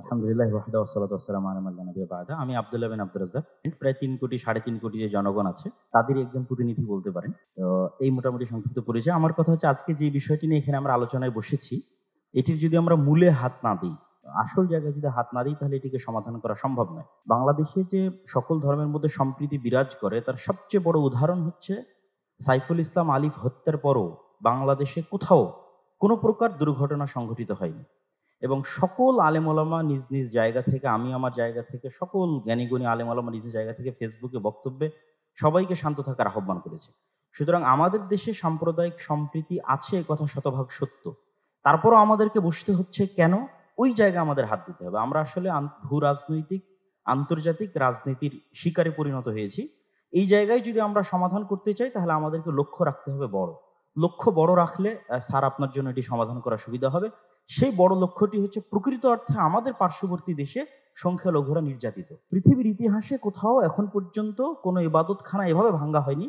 আলহামদুলিল্লাহ ওয়াহদা ওয়াসসালাতু ওয়াসসালামু আলা মান লা নাবিয়্যা বা'দা। আমি আব্দুল্লাহ বিন আব্দুর রাজ্জাক। প্রায় ৩ কোটি ৩.৫ কোটি যে জনগণ আছে তাদেরই একজন প্রতিনিধি বলতে পারেন। তো এই মোটামুটি সংক্ষিপ্ত পরিচয়। আমার কথা হচ্ছে আজকে যে বিষয়টি নিয়ে এখানে আমরা আলোচনায় বসেছি, এটির যদি আমরা মূলে হাত না দিই, আসল জায়গায় যদি হাত না দিই তাহলে এটিকে সমাধান করা সম্ভব নয়। বাংলাদেশে যে সকল ধর্মের মধ্যে সম্প্রীতি বিরাজ করে তার সবচেয়ে বড় উদাহরণ হচ্ছে সাইফুল ইসলাম আলিফ হত্যার পরও বাংলাদেশে কোথাও কোনো প্রকার দুর্ঘটনা সংঘটিত হয়নি। এবং সকল আলেম ওলামা নিজ নিজ জায়গা থেকে, আমি আমার জায়গা থেকে, সকল জ্ঞানীগুণী আলেম ওলামা নিজ জায়গা থেকে ফেসবুকে বক্তব্যে সবাইকে শান্ত থাকার আহ্বান করেছে। সুতরাং আমাদের দেশে সাম্প্রদায়িক সম্প্রীতি আছে, এ কথা শতভাগ সত্য। তারপরও আমাদেরকে বসতে হচ্ছে কেন? ওই জায়গায় আমাদের হাত দিতে হবে। আমরা আসলে ভূ রাজনৈতিক আন্তর্জাতিক রাজনীতির শিকারে পরিণত হয়েছি। এই জায়গায় যদি আমরা সমাধান করতে চাই তাহলে আমাদেরকে লক্ষ্য রাখতে হবে বড়। লক্ষ্য বড় রাখলে স্যার আপনার জন্য এটি সমাধান করা সুবিধা হবে। সেই বড় লক্ষ্যটি হচ্ছে প্রকৃত অর্থে আমাদের পার্শ্ববর্তী দেশে সংখ্যালঘুরা নির্যাতিত। পৃথিবীর ইতিহাসে কোথাও এখন পর্যন্ত কোনো ইবাদতখানা এভাবে ভাঙ্গা হয়নি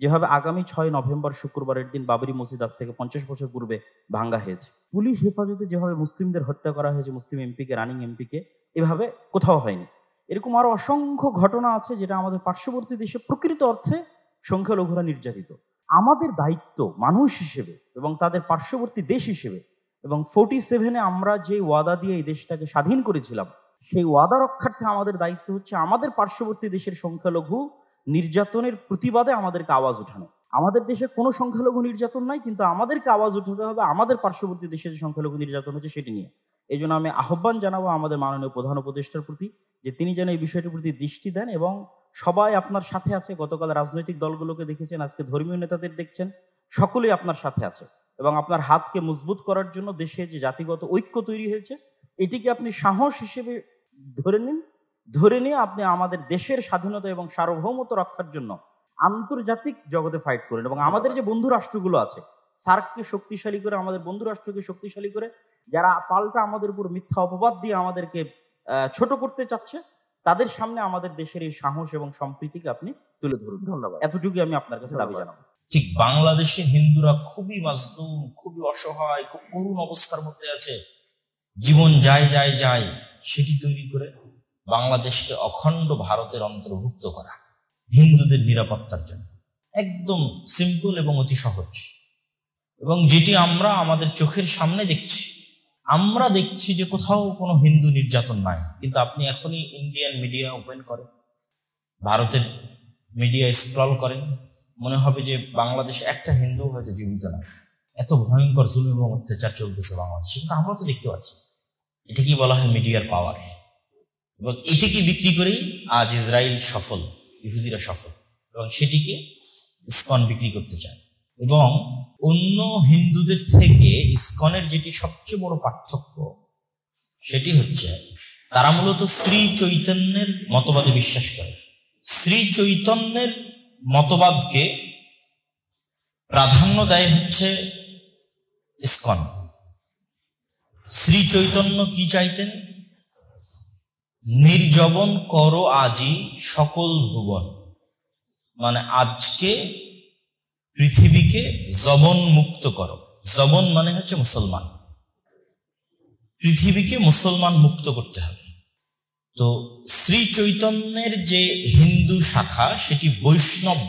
যেভাবে আগামী ৬ নভেম্বর শুক্রবারের দিন বাবরি মসজিদ আজ থেকে ৫০ বছর পূর্বে ভাঙ্গা হয়েছে। পুলিশ হেফাজতে যেভাবে মুসলিমদের হত্যা করা হয়েছে, মুসলিম এমপিকে, রানিং এমপিকে, এভাবে কোথাও হয়নি। এরকম আরো অসংখ্য ঘটনা আছে যেটা আমাদের পার্শ্ববর্তী দেশে প্রকৃত অর্থে সংখ্যালঘুরা নির্যাতিত। আমাদের দায়িত্ব মানুষ হিসেবে এবং তাদের পার্শ্ববর্তী দেশ হিসেবে, এবং 47-এ আমরা যে ওয়াদা দিয়ে এই দেশটাকে স্বাধীন করেছিলাম, সেই ওয়াদা রক্ষার্থে আমাদের দায়িত্ব হচ্ছে আমাদের পার্শ্ববর্তী দেশের সংখ্যালঘু নির্যাতনের প্রতিবাদে আমাদেরকে আওয়াজ উঠানো। আমাদের দেশে কোনো সংখ্যালঘু নির্যাতন নাই, কিন্তু আমাদেরকে আওয়াজ উঠাতে হবে আমাদের পার্শ্ববর্তী দেশে যে সংখ্যালঘু নির্যাতন হচ্ছে সেটি নিয়ে। এই জন্য আমি আহ্বান জানাবো আমাদের মাননীয় প্রধান উপদেষ্টার প্রতি যে তিনি যেন এই বিষয়টির প্রতি দৃষ্টি দেন এবং সবাই আপনার সাথে আছে। গতকাল রাজনৈতিক দলগুলোকে দেখেছেন, আজকে ধর্মীয় নেতাদের দেখছেন, সকলেই আপনার সাথে আছে এবং আপনার হাতকে মজবুত করার জন্য দেশে যে জাতিগত ঐক্য তৈরি হয়েছে এটিকে আপনি সাহস হিসেবে ধরে নিন। ধরে নিয়ে আপনি আমাদের দেশের স্বাধীনতা এবং সার্বভৌমত্ব রক্ষার জন্য আন্তর্জাতিক জগতে ফাইট করেন এবং আমাদের যে বন্ধু রাষ্ট্রগুলো আছে, সার্ককে শক্তিশালী করে, আমাদের বন্ধু রাষ্ট্রকে শক্তিশালী করে, যারা পাল্টা আমাদের উপর মিথ্যা অপবাদ দিয়ে আমাদেরকে ছোট করতে চাচ্ছে, তাদের সামনে আমাদের দেশের এই সাহস এবং সম্প্রীতিকে আপনি তুলে ধরুন। ধন্যবাদ। এতটুকুই আমি আপনার কাছে দাবি জানাবো। ঠিক বাংলাদেশে হিন্দুরা খুবই মাজলুম, খুবই অসহায়, খুব করুণ অবস্থার মধ্যে আছে। জীবন যায় যায় যায় সেটি তৈরি করে বাংলাদেশকে অখণ্ড ভারতের অন্তর্ভুক্ত করা হিন্দুদের নিরাপত্তার জন্য একদম সিম্পল এবং অতি সহজ, এবং যেটি আমরা আমাদের চোখের সামনে দেখছি। আমরা দেখছি যে কোথাও কোনো হিন্দু নির্যাতন নাই, কিন্তু আপনি এখনই ইন্ডিয়ান মিডিয়া ওপেন করেন, ভারতের মিডিয়া স্ক্রল করেন, মনে হবে যে বাংলাদেশে একটা হিন্দু হয়তো জীবিত নাই। এত ভয়ঙ্কর জুলুম এবং অত্যাচার চলতেছে বাংলাদেশে, কিন্তু আমরা তো দেখতে পাচ্ছি। এটা কি বলা হয় মিডিয়ার পাওয়ার, এবং এটিকে বিক্রি করেই আজ ইসরায়েল সফল, ইহুদিরা সফল, এবং সেটিকে ইসকন বিক্রি করতে চায়। এবং অন্য হিন্দুদের থেকে ইসকনের যেটি সবচেয়ে বড় পার্থক্য সেটি হচ্ছে তারা মূলত শ্রী চৈতন্যের মতবাদে বিশ্বাস করে। শ্রী চৈতন্যের মতবাদকে প্রাধান্য দেয় হচ্ছে ইসকন। শ্রী চৈতন্য কি চাইতেন? নির্জবন করো আজি সকল ভুবন, মানে আজকে পৃথিবীকে জবন মুক্ত করো। জবন মানে হচ্ছে মুসলমান, পৃথিবীকে মুসলমান মুক্ত করতে হবে। তো শ্রী চৈতন্যের যে হিন্দু শাখা সেটি বৈষ্ণব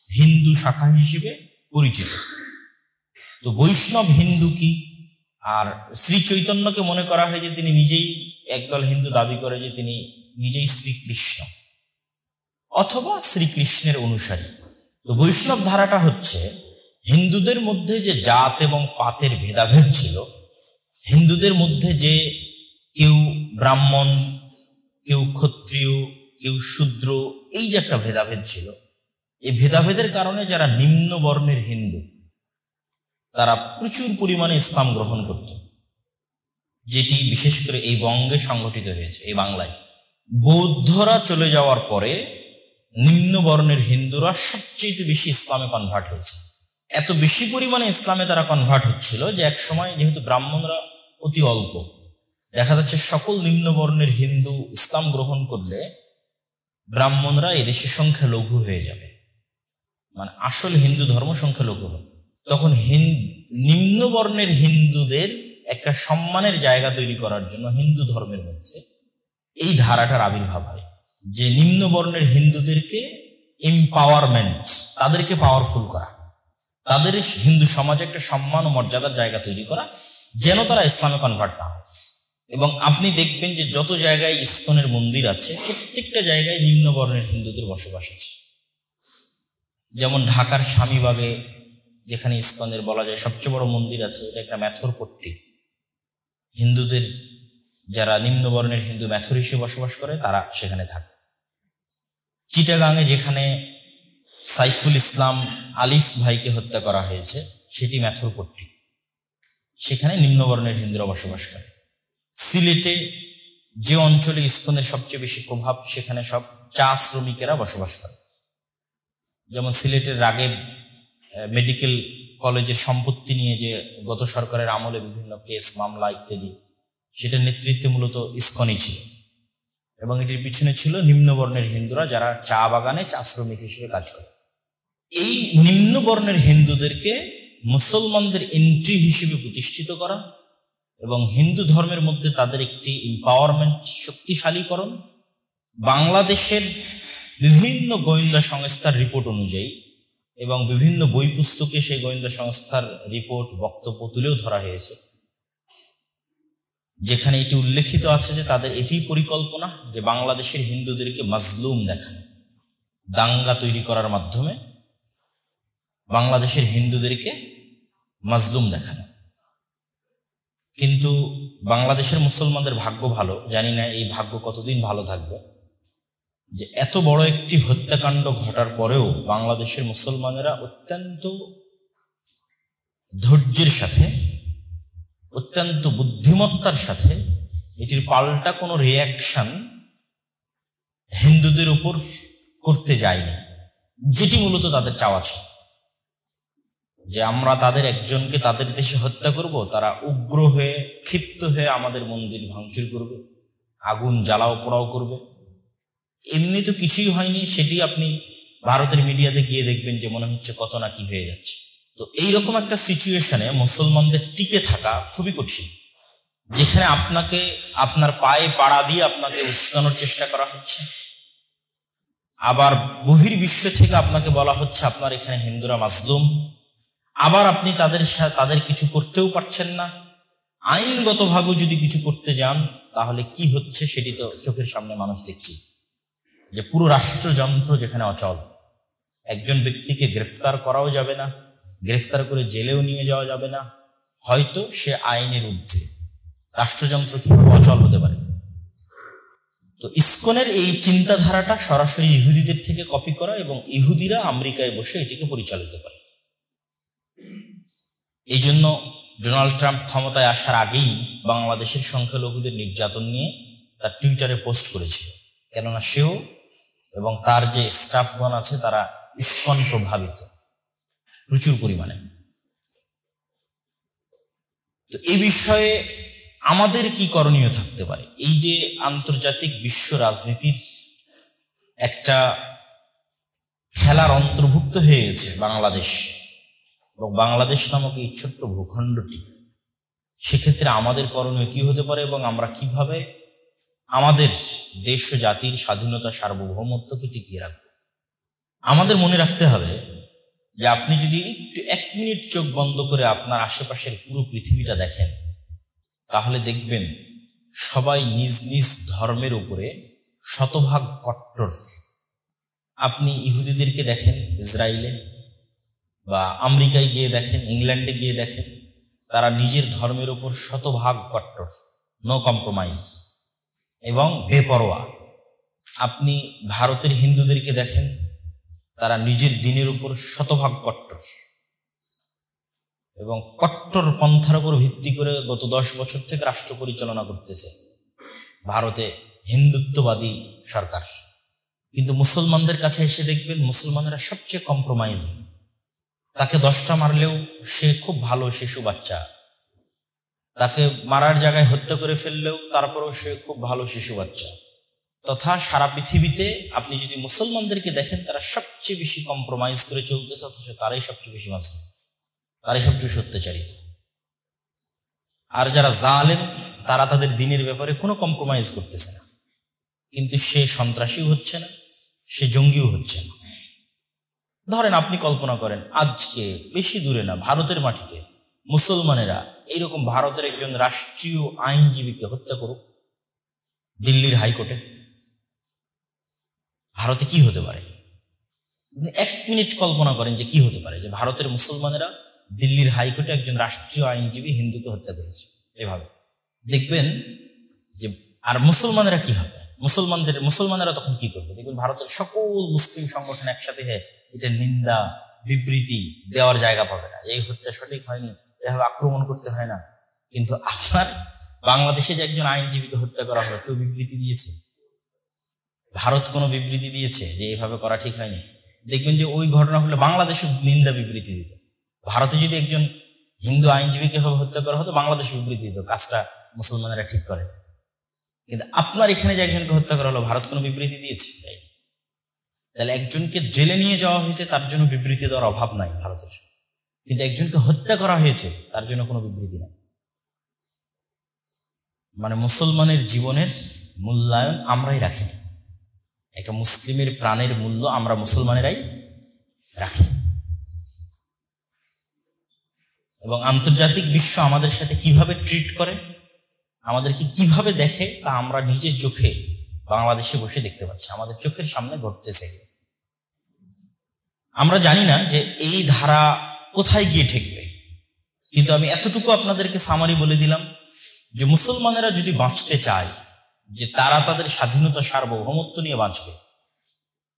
হিন্দু শাখা হিসেবে পরিচিত। তো বৈষ্ণব হিন্দু কি? আর শ্রী চৈতন্যকে মনে করা হয় যে তিনি নিজেই, একদল হিন্দু দাবি করে যে তিনি নিজেই শ্রীকৃষ্ণ অথবা শ্রীকৃষ্ণের অনুসারী। তো বৈষ্ণব ধারাটা হচ্ছে হিন্দুদের মধ্যে যে জাত এবং পাতের ভেদাভেদ ছিল, হিন্দুদের মধ্যে যে কেউ ব্রাহ্মণ, কেউ ক্ষত্রিয়, কেউ শূদ্র, এই যে একটা ভেদাভেদ ছিল, এই ভেদাভেদের কারণে যারা নিম্ন বর্ণের হিন্দু তারা প্রচুর পরিমাণে ইসলাম গ্রহণ করত, যেটি বিশেষ করে এই বঙ্গে সংগঠিত হয়েছে। এই বাংলায় বৌদ্ধরা চলে যাওয়ার পরে নিম্ন বর্ণের হিন্দুরা সবচেয়ে বেশি ইসলামে কনভার্ট হয়েছে। এত বেশি পরিমাণে ইসলামে তারা কনভার্ট হচ্ছিল যে এক সময় যেহেতু ব্রাহ্মণরা অতি অল্প, দেখা যাচ্ছে সকল নিম্ন বর্ণের হিন্দু ইসলাম গ্রহণ করলে ব্রাহ্মণরা এদেশে সংখ্যালঘু হয়ে যাবে, মানে আসল হিন্দু ধর্ম সংখ্যালঘু হবে। তখন নিম্ন বর্ণের হিন্দুদের একটা সম্মানের জায়গা তৈরি করার জন্য হিন্দু ধর্মের মধ্যে এই ধারাটার আবির্ভাব হয়, যে নিম্নবর্ণের হিন্দুদেরকে এম্পাওয়ারমেন্ট, তাদেরকে পাওয়ারফুল করা, তাদের হিন্দু সমাজে একটা সম্মান ও মর্যাদার জায়গা তৈরি করা, যেন তারা ইসলামে কনভার্ট না হয়। এবং আপনি দেখবেন যে যত জায়গায় ইসকনের মন্দির আছে, প্রত্যেকটা জায়গায় নিম্নবর্ণের হিন্দুদের বসবাস আছে। যেমন ঢাকার স্বামীবাগে যেখানে ইসকনের বলা যায় সবচেয়ে বড় মন্দির আছে, এটা একটা ম্যাথর পট্টি। হিন্দুদের যারা নিম্নবর্ণের হিন্দু ম্যাথর হিসেবে বসবাস করে তারা সেখানে থাকে। চিটাগাঙে যেখানে সাইফুল ইসলাম আলিফ ভাইকে হত্যা করা হয়েছে, সেটি ম্যাথর পট্টি, সেখানে নিম্নবর্ণের হিন্দুরা বসবাস করে। সিলেটে যে অঞ্চলে ইসকনের সবচেয়ে বেশি প্রভাব, সেখানে সব চা শ্রমিকেরা বসবাস করে। যেমন সিলেটের রাগেব মেডিকেল কলেজের সম্পত্তি নিয়ে যে গত সরকারের আমলে বিভিন্ন কেস মামলা ইত্যাদি, সেটার নেতৃত্বে মূলত ইসকনই ছিল, এবং এটির পিছনে ছিল নিম্নবর্ণের হিন্দুরা যারা চা বাগানে চা শ্রমিক হিসেবে কাজ করে। এই নিম্নবর্ণের হিন্দুদেরকে মুসলমানদের এন্ট্রি হিসেবে প্রতিষ্ঠিত করা এবং হিন্দু ধর্মের মধ্যে তাদের একটি এম্পাওয়ারমেন্ট, শক্তিশালীকরণ, বাংলাদেশের বিভিন্ন গোয়েন্দা সংস্থার রিপোর্ট অনুযায়ী এবং বিভিন্ন বই পুস্তকে সেই গোয়েন্দা সংস্থার রিপোর্ট বক্তব্য তুলেও ধরা হয়েছে, যেখানে এটি উল্লেখিত আছে যে তাদের এটি পরিকল্পনা যে বাংলাদেশের হিন্দুদেরকে মাজলুম দেখানো, দাঙ্গা তৈরি করার মাধ্যমে বাংলাদেশের হিন্দুদেরকে মাজলুম দেখানো। কিন্তু বাংলাদেশের মুসলমানদের ভাগ্য ভালো, জানি না এই ভাগ্য কতদিন ভালো থাকবে, যে এত বড় একটি হত্যাকাণ্ড ঘটার পরেও বাংলাদেশের মুসলমানেরা অত্যন্ত ধৈর্যের সাথে, অত্যন্ত বুদ্ধিমত্তার সাথে এটির পাল্টা কোনো রিয়াকশন হিন্দুদের উপর করতে যায়নি, যেটি মূলত তাদের চাওয়া ছিল, যে আমরা তাদের একজনকে তাদের দেশে হত্যা করব, তারা উগ্র হয়ে ক্ষিপ্ত হয়ে আমাদের মন্দির ভাঙচুর করবে, আগুন জ্বালাও পোড়াও করবে। এমনি তো কিছুই হয়নি, সেটি আপনি ভারতের মিডিয়াতে গিয়ে দেখবেন যে মনে হচ্ছে কত না কি হয়ে যাচ্ছে। তো এইরকম একটা সিচুয়েশনে মুসলমানদের টিকে থাকা খুবই কঠিন, যেখানে আপনাকে আপনার পায়ে পাড়া দিয়ে আপনাকে উস্কানোর চেষ্টা করা হচ্ছে, আবার বহির্বিশ্ব থেকে আপনাকে বলা হচ্ছে আপনার এখানে হিন্দুরা মাজলুম, আবার আপনি তাদের কিছু করতেও পারছেন না। আইনগতভাবে যদি কিছু করতে যান তাহলে কি হচ্ছে সেটি তো চোখের সামনে মানুষ দেখছি, যে পুরো রাষ্ট্রযন্ত্র যেখানে অচল, একজন ব্যক্তিকে গ্রেফতার করাও যাবে না, গ্রেফতার করে জেলেও নিয়ে যাওয়া যাবে না, হয়তো সে আইনের ঊর্ধ্বে। রাষ্ট্রযন্ত্র কিভাবে অচল হতে পারে? তো ইসকনের এই চিন্তাধারাটা সরাসরি ইহুদিদের থেকে কপি করা, এবং ইহুদিরা আমেরিকায় বসে এটিকে পরিচালিত করে। এই জন্য ডোনাল্ড ট্রাম্প ক্ষমতায় আসার আগেই বাংলাদেশের সংখ্যালঘুদের নির্যাতন নিয়ে তার টুইটারে পোস্ট করেছিল, কেননা সেও এবং তার যে স্টাফগণ আছে তারা ইসকন প্রভাবিত প্রচুর পরিমাণে। তো এই বিষয়ে আমাদের কি করণীয় থাকতে পারে? এই যে আন্তর্জাতিক বিশ্ব রাজনীতির একটা খেলার অন্তর্ভুক্ত হয়ে গেছে বাংলাদেশ, এবং বাংলাদেশ নামক এই ছোট্ট ভূখণ্ডটি, সেক্ষেত্রে আমাদের করণীয় কি হতে পারে এবং আমরা কিভাবে আমাদের দেশ ও জাতির স্বাধীনতা সার্বভৌমত্বকে টিকিয়ে রাখব? আমাদের মনে রাখতে হবে যে আপনি যদি একটু 1 মিনিট চোখ বন্ধ করে আপনার আশেপাশের পুরো পৃথিবীটা দেখেন, তাহলে দেখবেন সবাই নিজ নিজ ধর্মের উপরে শতভাগ কট্টর। আপনি ইহুদিদেরকে দেখেন ইসরায়েলে, বা আমেরিকায় গিয়ে দেখেন, ইংল্যান্ডে গিয়ে দেখেন, তারা নিজের ধর্মের উপর শতভাগ কট্টর, নো কম্প্রোমাইজ এবং বেপরোয়া। আপনি ভারতের হিন্দুদেরকে দেখেন, তারা নিজের দিনের উপর শতভাগ কট্টর, এবং কট্টর পন্থার উপর ভিত্তি করে গত 10 বছর থেকে রাষ্ট্র পরিচালনা করতেছে ভারতে হিন্দুত্ববাদী সরকার। কিন্তু মুসলমানদের কাছে এসে দেখবেন মুসলমানেরা সবচেয়ে কম্প্রোমাইজিং। তাকে 10টা মারলেও সে খুব ভালো শিশু বাচ্চা, তাকে মারার জায়গায় হত্যা করে ফেললেও তারপরেও সে খুব ভালো শিশু বাচ্চা। তথা সারা পৃথিবীতে আপনি যদি মুসলমানদেরকে দেখেন, তারা সবচেয়ে বেশি কম্প্রোমাইজ করে চলতেছে, অথচ তারাই সবচেয়ে বেশি মাজলুম, তারাই সবচেয়ে বেশি অত্যাচারিত। আর যারা জালেম তারা তাদের দিনের ব্যাপারে কোনো কম্প্রোমাইজ করতেছে না, কিন্তু সে সন্ত্রাসীও হচ্ছে না, সে জঙ্গিও হচ্ছে না। ধরেন আপনি কল্পনা করেন আজকে বেশি দূরে না, ভারতের মাটিতে মুসলমানেরা এইরকম ভারতের একজন রাষ্ট্রীয় আইনজীবীকে হত্যা করুক দিল্লির হাইকোর্টে। ভারতে কি হতে পারে? 1 মিনিট কল্পনা করেন যে কি হতে পারে যে ভারতের মুসলমানেরা দিল্লির হাইকোর্টে একজন রাষ্ট্রীয় আইনজীবী হিন্দুকে হত্যা করেছে এভাবে। দেখবেন যে আর মুসলমানেরা কি হবে, মুসলমানেরা তখন কি করবে? দেখবেন ভারতের সকল মুসলিম সংগঠন একসাথে এটা নিন্দা বিবৃতি দেওয়ার জায়গা পাবে না যে এই হত্যা সঠিক হয়নি, এভাবে আক্রমণ করতে হয় না। কিন্তু আপনার বাংলাদেশে যে একজন আইনজীবীকে হত্যা করা হলো, কেউ বিবৃতি দিয়েছে? ভারত কোনো বিবৃতি দিয়েছে যে এইভাবে করা ঠিক হয়নি? দেখবেন যে ওই ঘটনা হলে বাংলাদেশে নিন্দা বিবৃতি দিত। ভারতে যদি একজন হিন্দু আইনজীবীকে হত্যা করা হতো, বাংলাদেশ বিবৃতি দিত কাজটা মুসলমানেরা ঠিক করে। কিন্তু আপনার এখানে যে একজনকে হত্যা করা হলো, ভারত কোনো বিবৃতি দিয়েছে? তাহলে একজনকে জেলে নিয়ে যাওয়া হয়েছে, তার জন্য বিবৃতি দেওয়ার অভাব নাই ভারতের, কিন্তু একজনকে হত্যা করা হয়েছে তার জন্য কোনো বিবৃতি নাই। মানে মুসলমানের জীবনের মূল্যায়ন আমরাই রাখিনি, একটা মুসলিমের প্রাণের মূল্য আমরা মুসলমানেরাই রাখিনি। এবং আন্তর্জাতিক বিশ্ব আমাদের সাথে কিভাবে ট্রিট করে, আমাদেরকে কিভাবে দেখে, তা আমরা নিজের চোখে বাংলাদেশে বসে দেখতে পাচ্ছি, আমাদের চোখের সামনে ঘটতেছে। আমরা জানি না যে এই ধারা কোথায় গিয়ে ঠেকবে, কিন্তু আমি এতটুকু আপনাদেরকে সামারি বলে দিলাম যে মুসলমানেরা যদি বাঁচতে চায়, যে তারা তাদের স্বাধীনতা সার্বভৌমত্ব নিয়ে বাঁচবে,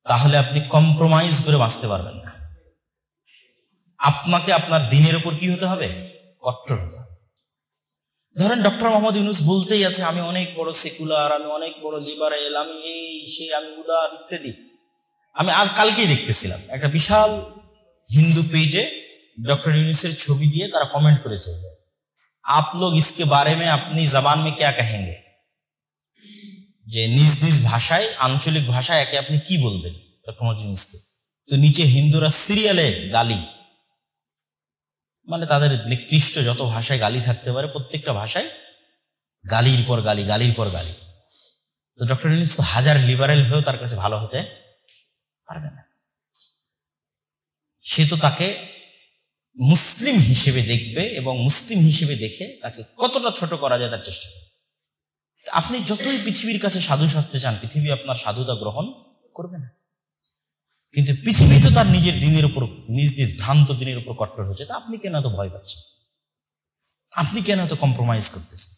তাহলে আপনি কম্প্রোমাইজ করে বাঁচতে পারবেন না। আপনাকে আপনার দিনের উপর কি হতে হবে? কট্টর হতে হবে। ধরেন ডক্টর মোহাম্মদ ইউনূস বলতেই আছে আমি অনেক বড় সেকুলার, আমি অনেক বড় লিবারেল, আমি এই সেই, আমি উদার ইত্যাদি। আমি আজ কালকেই দেখতেছিলাম একটা বিশাল হিন্দু পেজে ডক্টর ইউনূসের ছবি দিয়ে তারা কমেন্ট করেছে, आप लोग इसके बारे में अपनी जबान में क्या कहेंगे, যে নিজ নিজ ভাষায়, আঞ্চলিক ভাষায় একে আপনি কি বলবেন ডক্টর মোহাম্মদ ইউনূসকে। তো নিচে হিন্দুরা সিরিয়ালে গালি, মানে তাদের নিকৃষ্ট যত ভাষায় গালি থাকতে পারে প্রত্যেকটা ভাষায় গালির পর গালি, গালির পর গালি। তো ডক্টর ইউনূস তো হাজার লিবারেল হয়েও তার কাছে ভালো হতে পারবে না। সে তো তাকে মুসলিম হিসেবে দেখবে এবং মুসলিম হিসেবে দেখে তাকে কতটা ছোট করা যায় তার চেষ্টা করবে। আপনি যতই পৃথিবীর কাছে সাধু সাজতে চান, পৃথিবী আপনার সাধুতা গ্রহণ করবে না। কিন্তু পৃথিবী তো তার নিজের দিনের উপর, নিজ নিজ ভ্রান্ত দিনের উপর কট্টর হচ্ছে, তা আপনি কেন এত ভয় পাচ্ছেন? আপনি কেন এত কম্প্রোমাইজ করতেছেন?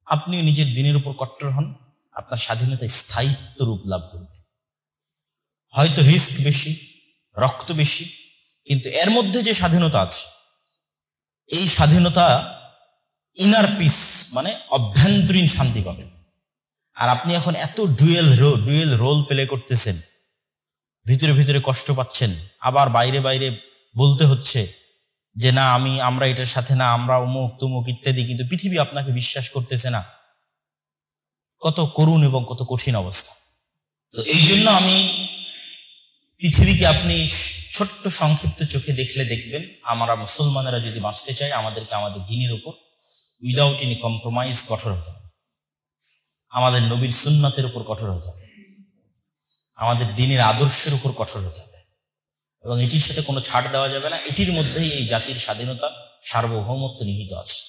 আপনিও নিজের দিনের উপর কট্টর হন, আপনার স্বাধীনতা স্থায়িত্ব রূপ লাভ করবে। হয়তো রিস্ক বেশি, রক্ত বেশি, কিন্তু এর মধ্যে যে স্বাধীনতা আছে, এই স্বাধীনতা ইনার পিস, মানে অভ্যন্তরীণ শান্তি পাবেন। আর আপনি এখন এত ডুয়েল রোল প্লে করতেছেন, ভিতরে ভিতরে কষ্ট পাচ্ছেন, আবার বাইরে বাইরে বলতে হচ্ছে যে না আমরা এটার সাথে না, আমরা অমুক তুমুক ইত্যাদি, কিন্তু পৃথিবী আপনাকে বিশ্বাস করতেছে না। কত করুণ এবং কত কঠিন অবস্থা। তো এই জন্য আমি পৃথিবীকে আপনি ছোট্ট সংক্ষিপ্ত চোখে দেখলে দেখবেন আমরা মুসলমানেরা যদি বাঁচতে চাই, আমাদেরকে আমাদের দিনের উপর উইদাউট এনি কম্প্রোমাইজ কঠোর হতে হবে, আমাদের নবীর সুন্নাতের উপর কঠোর হতে হবে, আমাদের দিনের আদর্শের উপর কঠোর হতে হবে, এবং এটির সাথে কোনো ছাড় দেওয়া যাবে না। এটির মধ্যেই এই জাতির স্বাধীনতা সার্বভৌমত্ব নিহিত আছে।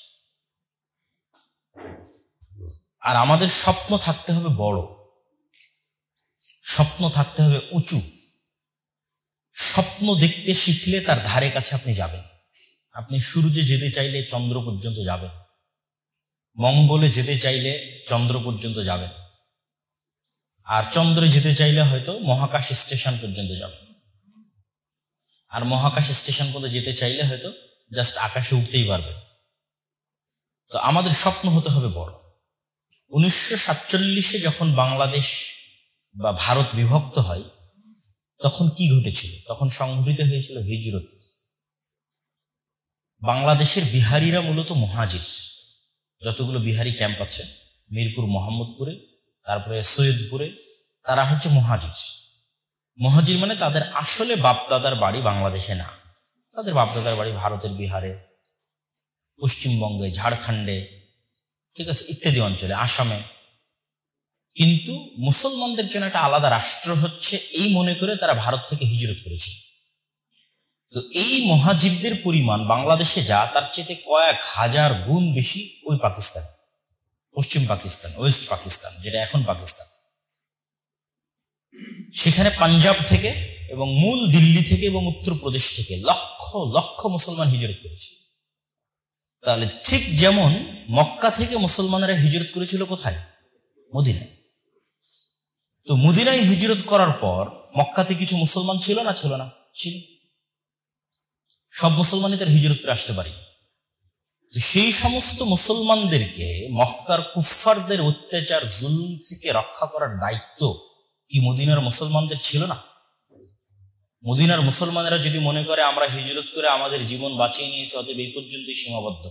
আর আমাদের স্বপ্ন থাকতে হবে বড়, স্বপ্ন থাকতে হবে উঁচু। স্বপ্ন দেখতে শিখলে তার ধারে কাছে আপনি যাবেন। আপনি সূর্যে যেতে চাইলে চন্দ্র পর্যন্ত যাবেন, মঙ্গলে যেতে চাইলে চন্দ্র পর্যন্ত যাবেন, আর চন্দ্রে যেতে চাইলে হয়তো মহাকাশ স্টেশন পর্যন্ত যাবেন, আর মহাকাশ স্টেশন পর্যন্ত যেতে চাইলে হয়তো জাস্ট আকাশে উঠতেই পারবে। তো আমাদের স্বপ্ন হতে হবে বড়। 1947-এ যখন বাংলাদেশ বা ভারত বিভক্ত হয়, তখন কি ঘটেছিল? তখন সংঘটিত হয়েছিল হিজরত। বাংলাদেশের বিহারিরা মূলত মুহাজির, যতগুলো বিহারি ক্যাম্প আছে মিরপুর, মোহাম্মদপুরে, তারপরে সৈয়দপুরে, তারা হচ্ছে মুহাজির। মুহাজির মানে তাদের আসলে বাপদাদার বাড়ি বাংলাদেশে না, তাদের বাপদাদার বাড়ি ভারতের বিহারে, পশ্চিমবঙ্গে, ঝাড়খণ্ডে, ঠিক আছে, ইত্যাদি অঞ্চলে, আসামে। কিন্তু মুসলমানদের জন্য একটা আলাদা রাষ্ট্র হচ্ছে এই মনে করে তারা ভারত থেকে হিজরত করেছে। তো এই মুহাজিরদের পরিমাণ বাংলাদেশে যা, তার চেয়ে কয়েক হাজার গুণ বেশি ওই পাকিস্তান, পশ্চিম পাকিস্তান, ওয়েস্ট পাকিস্তান, যেটা এখন পাকিস্তান। সেখানে পাঞ্জাব থেকে এবং মূল দিল্লি থেকে এবং উত্তরপ্রদেশ থেকে লক্ষ লক্ষ মুসলমান হিজরত করেছে। তাহলে ঠিক যেমন মক্কা থেকে মুসলমানেরা হিজরত করেছিল কোথায়? মদিনায়। তো মদিনায় হিজরত করার পর মক্কাতে কিছু মুসলমান ছিল না? ছিল না, ছিল। সব মুসলমানই তার হিজরত করে আসতে পারি। তো সেই সমস্ত মুসলমানদেরকে মক্কার কুফফারদের অত্যাচার, জুলুম থেকে রক্ষা করার দায়িত্ব কি মদিনার মুসলমানদের ছিল না? মদিনার মুসলমানেরা যদি মনে করে আমরা হিজরত করে আমাদের জীবন বাঁচিয়ে নিয়েছি, অতএব এই পর্যন্তই সীমাবদ্ধ,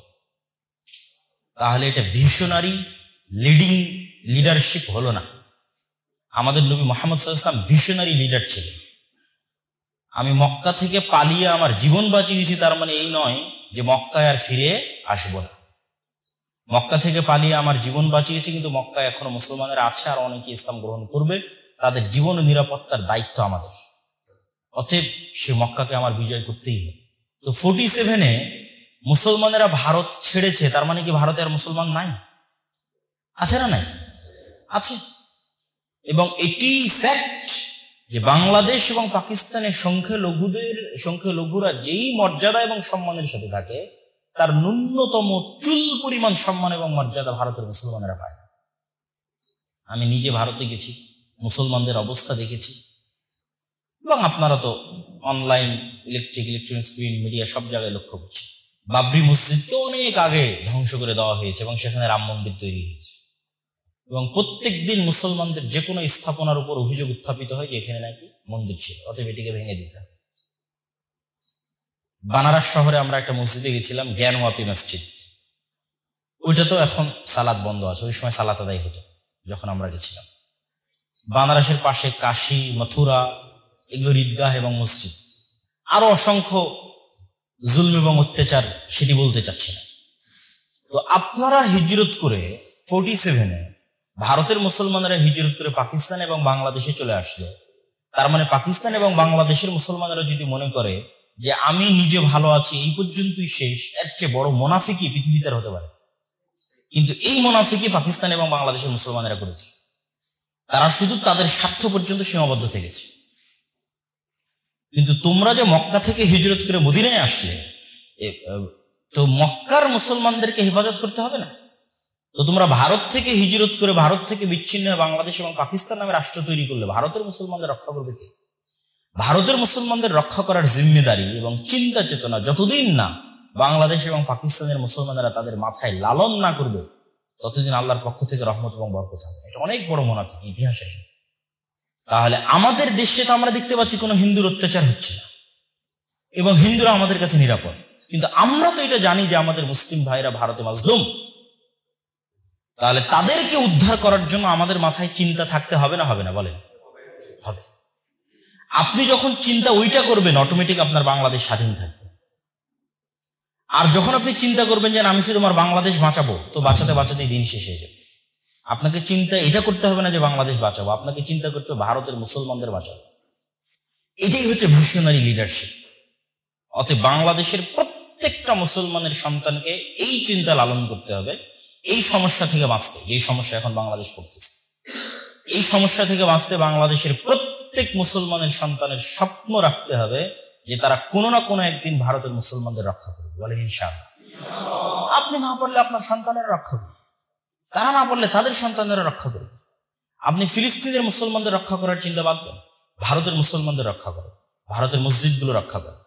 তাহলে এটা ভিশনারি লিডিং লিডারশিপ হলো না। আমাদের নবী মুহাম্মদ সাল্লাল্লাহু আলাইহি ওয়াসাল্লাম ভিশনারি লিডার ছিলেন। আমি মক্কা থেকে পালিয়ে আমার জীবন বাঁচিয়েছি তার মানে এই নয় যে মক্কায় আর ফিরে আসবো না। মক্কা থেকে পালিয়ে আমার জীবন বাঁচিয়েছি, কিন্তু মক্কায় এখনো মুসলমানেরা আছে, আর অনেকে ইসলাম গ্রহণ করবে, তাদের জীবন ও নিরাপত্তার দায়িত্ব আমাদের। অতএব সে মক্কাকে আমার বিজয় করতেই হবে। তো 47-এ মুসলমানেরা ভারত ছেড়েছে, তার মানে কি ভারতে আর মুসলমান নাই? আছে না নাই? আছে। এবং এটি ফ্যাক্ট যে বাংলাদেশ এবং পাকিস্তানের সংখ্যালঘুরা যেই মর্যাদা এবং সম্মানের সাথে থাকে, তার ন্যূনতম চুল পরিমাণ সম্মান এবং মর্যাদা ভারতের মুসলমানেরা পায় না। আমি নিজে ভারতে গেছি, মুসলমানদের অবস্থা দেখেছি, এবং আপনারা তো অনলাইন, ইলেকট্রনিক্স, প্রিন্ট মিডিয়া সব জায়গায় লক্ষ্য করছি। বাবরি মসজিদকে অনেক আগে ধ্বংস করে দেওয়া হয়েছে এবং সেখানে রাম মন্দির তৈরি হয়েছে, এবং প্রত্যেক দিন মুসলমানদের যে কোনো স্থাপনার উপর অভিযোগ উত্থাপিত হয় যে এখানে নাকি মন্দির ছিল, অতএব এটিকে ভেঙে দিতে হবে। বানারস শহরে আমরা একটা মসজিদে গেছিলাম, জ্ঞানওয়াপি মসজিদ। ওইটা তো এখন সালাত বন্ধ আছে, ওই সময় সালাত আদায় হতো যখন আমরা গেছিলাম। বানারসের পাশে কাশী, মথুরা, এগুলোর ঈদগাহ এবং মসজিদ, আরো অসংখ্য জুলম এবং অত্যাচার, সেটি বলতে চাচ্ছি না। তো আপনারা হিজরত করে 47-এ ভারতের মুসলমানেরা হিজরত করে পাকিস্তান এবং বাংলাদেশে চলে আসলে, তার মানে পাকিস্তান এবং বাংলাদেশের মুসলমানেরা যদি মনে করে যে আমি নিজে ভালো আছি, এই পর্যন্তই শেষ, এর চেয়ে বড় মুনাফিকি পৃথিবীতে হতে পারে। কিন্তু এই মুনাফিকি পাকিস্তান এবং বাংলাদেশের মুসলমানেরা করেছে। তারা শুধু তাদের স্বার্থ পর্যন্ত সীমাবদ্ধ থেকেছে। কিন্তু তোমরা যে মক্কা থেকে হিজরত করে মদিনায় আসলে, তো মক্কার মুসলমানদেরকে হেফাজত করতে হবে না? তো তোমরা ভারত থেকে হিজরত করে, ভারত থেকে বিচ্ছিন্ন হয়ে বাংলাদেশ এবং পাকিস্তান নামে রাষ্ট্র তৈরি করলে ভারতের মুসলমানদের রক্ষা করবে কে? ভারতের মুসলমানদের রক্ষা করার জিম্মেদারি এবং চিন্তা চেতনা যতদিন না বাংলাদেশ এবং পাকিস্তানের মুসলমানেরা তাদের মাথায় লালন না করবে, ততদিন আল্লাহর পক্ষ থেকে রহমত এবং বরকত হবে। এটা অনেক বড় মুনাফিক ইতিহাসের সাথে। তাহলে আমাদের দেশে তো আমরা দেখতে পাচ্ছি কোনো হিন্দুর অত্যাচার হচ্ছে না, এবং হিন্দুরা আমাদের কাছে নিরাপদ। কিন্তু আমরা তো এটা জানি যে আমাদের মুসলিম ভাইরা ভারতে মাজলুম। তাহলে তাদেরকে উদ্ধার করার জন্য আমাদের মাথায় চিন্তা থাকতে হবে না? হবে না? বলেন, হবে। আপনি যখন চিন্তা ওইটা করবেন, অটোমেটিক আপনার বাংলাদেশ স্বাধীন থাকবে। আর যখন আপনি চিন্তা করবেন যে আমি শুধু আমার বাংলাদেশ বাঁচাবো, তো বাঁচাতে বাঁচাতেই দিন শেষ হয়ে যাবে। আপনাকে চিন্তা এটা করতে হবে না যে বাংলাদেশ বাঁচাবো, আপনাকে চিন্তা করতে হবে ভারতের মুসলমানদের বাঁচাবো। এটাই হচ্ছে ভিশনারি লিডারশিপ। অতএব বাংলাদেশের প্রত্যেকটা মুসলমানের সন্তানকে এই চিন্তা লালন করতে হবে, এই সমস্যা থেকে বাঁচতে, যেই সমস্যা এখন বাংলাদেশ পড়তেছে, এই সমস্যা থেকে বাঁচতে বাংলাদেশের প্রত্যেক মুসলমানের সন্তানের স্বপ্ন রাখতে হবে যে তারা কোনো না কোনো একদিন ভারতের মুসলমানদের রক্ষা করবে। বলে ইনশাআল্লাহ। আপনি না পারলে আপনার সন্তানেরা রক্ষা করবে, তারা না পারলে তাদের সন্তানেরা রক্ষা করবে। আপনি ফিলিস্তিনের মুসলমানদের রক্ষা করার চিন্তা বাদ দেন, ভারতের মুসলমানদের রক্ষা করেন, ভারতের মসজিদগুলো রক্ষা করেন।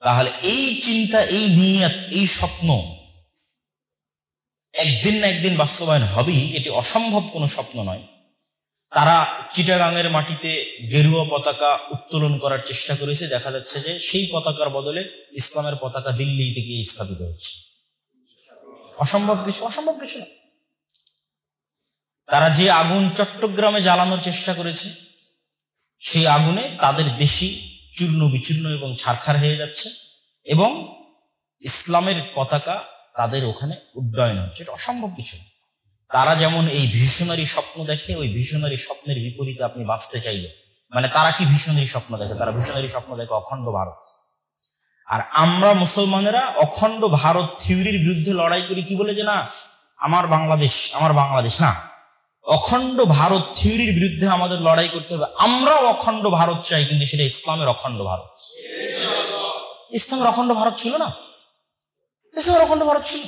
তাহলে এই চিন্তা, এই নিয়ত, এই স্বপ্ন একদিন না একদিন বাস্তবায়ন হবেই। এটি অসম্ভব কোনো স্বপ্ন নয়। তারা চিটাগাংয়ের মাটিতে গেরুয়া পতাকা উত্তোলন করার চেষ্টা করেছে, দেখা যাচ্ছে যে সেই পতাকার বদলে ইসলামের পতাকা দিল্লিতে গিয়ে স্থাপিত হচ্ছে। অসম্ভব কিছু না। তারা যে আগুন চট্টগ্রামে জ্বালানোর চেষ্টা করেছে, সেই আগুনে তাদের দেশি চূর্ণ বিচূর্ণ এবং ছারখার হয়ে যাচ্ছে, এবং ইসলামের পতাকা তাদের ওখানে উড্ডয়ন হচ্ছে, এটা অসম্ভব কিছু। তারা যেমন এই ভিশনারি স্বপ্ন দেখে, ওই ভিশনারি স্বপ্নের বিপরীতে আপনি বাঁচতে চাইলে, মানে তারা কি ভিশনারি স্বপ্ন দেখে? তারা ভিশনারি স্বপ্ন দেখে অখণ্ড ভারত। আর আমরা মুসলমানেরা অখণ্ড ভারত থিওরির বিরুদ্ধে লড়াই করি কি বলে, যে না আমার বাংলাদেশ, আমার বাংলাদেশ না, অখণ্ড ভারত থিওরির বিরুদ্ধে আমাদের লড়াই করতে হবে। আমরাও অখণ্ড ভারত চাই, কিন্তু সেটা ইসলামের অখণ্ড ভারত। ইসলামের অখণ্ড ভারত ছিল না, ইসলামের অখণ্ড ভারত ছিল।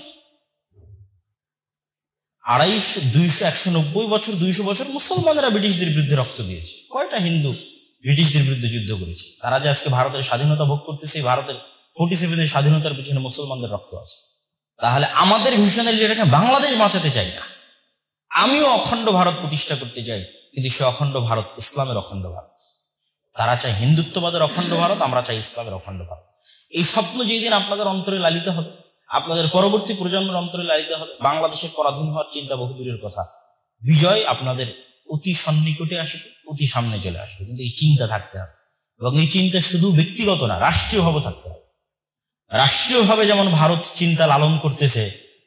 250, 200, 190 বছর, 200 বছর মুসলমানেরা ব্রিটিশদের বিরুদ্ধে রক্ত দিয়েছে। কয়টা হিন্দু ব্রিটিশদের বিরুদ্ধে যুদ্ধ করেছে? তারা যে আজকে ভারতের স্বাধীনতা ভোগ করতেছে, ভারতের 47-এর স্বাধীনতার পিছনে মুসলমানদের রক্ত আছে। তাহলে আমাদের ভিশনারি যেটাকে বাংলাদেশ বাঁচাতে চাই না, আমিও অখণ্ড ভারত প্রতিষ্ঠা করতে চাই, কিন্তু সে অখণ্ড ভারত ইসলামের অখণ্ড ভারত। তারা চায় হিন্দুত্ববাদের অখণ্ড ভারত, আমরা চাই ইসলামের অখণ্ড ভারত। এই স্বপ্ন যেদিন আপনাদের অন্তরে লালিত হবে, আপনাদের পরবর্তী প্রজন্মের অন্তরে লালিত হবে, বাংলাদেশের পরাধীন হওয়ার চিন্তা বহুদূরের কথা, বিজয় আপনাদের অতি সন্নিকটে আসবে, অতি সামনে চলে আসবে। কিন্তু এই চিন্তা থাকতে হবে, এবং এই চিন্তা শুধু ব্যক্তিগত না, রাষ্ট্রীয়ভাবে থাকতে হবে। রাষ্ট্রীয়ভাবে যেমন ভারত চিন্তা লালন করতেছে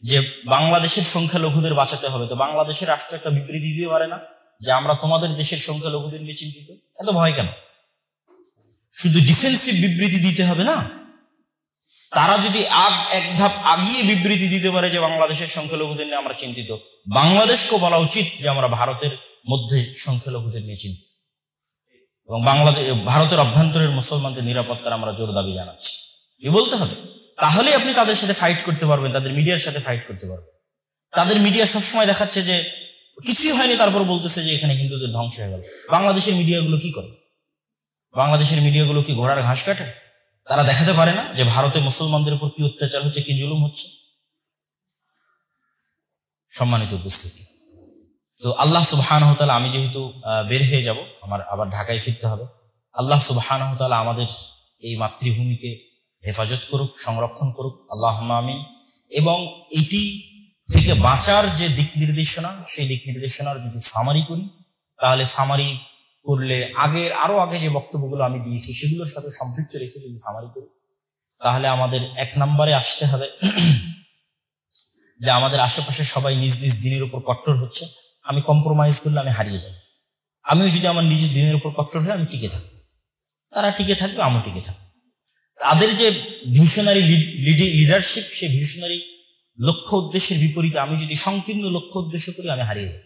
যে বাংলাদেশের সংখ্যালঘুদের বাঁচাতে হবে, তো বাংলাদেশের রাষ্ট্র একটা বিবৃতি দিতে পারে না যে আমরা তোমাদের দেশের সংখ্যালঘুদের নিয়ে চিন্তিত? এত ভয় কেন? শুধু ডিফেন্সিভ বিবৃতি দিতে হবে না, তারা যদি এক ধাপ আগিয়ে বিবৃতি দিতে পারে যে বাংলাদেশের সংখ্যালঘুদের নিয়ে আমরা চিন্তিত, বাংলাদেশকেও বলা উচিত যে আমরা ভারতের মধ্যে সংখ্যালঘুদের নিয়ে চিন্তিত, এবং ভারতের অভ্যন্তরের মুসলমানদের নিরাপত্তার আমরা জোর দাবি জানাচ্ছি, এ বলতে হবে। তাহলে আপনি তাদের সাথে ফাইট করতে পারবেন, তাদের মিডিয়ার সাথে ফাইট করতে পারবেন। তাদের মিডিয়া সবসময় দেখাচ্ছে যে কিছুই হয়নি, তারপর বলতেছে যে এখানে হিন্দুদের ধ্বংস হয়ে গেল। বাংলাদেশের মিডিয়াগুলো কি করে? বাংলাদেশের মিডিয়াগুলো কি ঘোড়ার ঘাস কাটে? তারা দেখাতে পারে না যে ভারতে মুসলমানদের উপর কি অত্যাচার হচ্ছে, কি জুলুম হচ্ছে? সম্মানিত উপস্থিতি, তো আল্লাহ সুবহানাহু ওয়া তাআলা, আমি যেহেতু বের হয়ে যাব, আমার আবার ঢাকায় ফিরতে হবে, আল্লাহ সুবহানাহু ওয়া তাআলা আমাদের এই মাতৃভূমিকে হেফাজত করুক, সংরক্ষণ করুক, আল্লাহুম্মা আমিন। এবং এটি থেকে বাঁচার যে দিক নির্দেশনা, সেই দিক নির্দেশনার যদি সামারি করি, তাহলে সামারি করলে আরো আগে যে বক্তব্যগুলো আমি দিয়েছি সেগুলোর সাথে সম্পৃক্ত রেখে যদি সামারি করি, তাহলে আমাদের 1 নম্বরে আসতে হবে যে আমাদের আশেপাশে সবাই নিজ নিজ দিনের উপর কট্টর হচ্ছে। আমি কম্প্রোমাইজ করলে আমি হারিয়ে যাব। আমিও যদি আমার নিজের দিনের উপর কট্টর হয়ে আমি টিকে থাকবো, তারা টিকে থাকবে, আমিও টিকে থাকবো। তাদের যে ভিশনারি লিডারশিপ, সেই ভিশনারি লক্ষ্য উদ্দেশ্যের বিপরীতে আমি যদি সংকীর্ণ লক্ষ্য উদ্দেশ্য করি, আমি হারিয়ে যাব।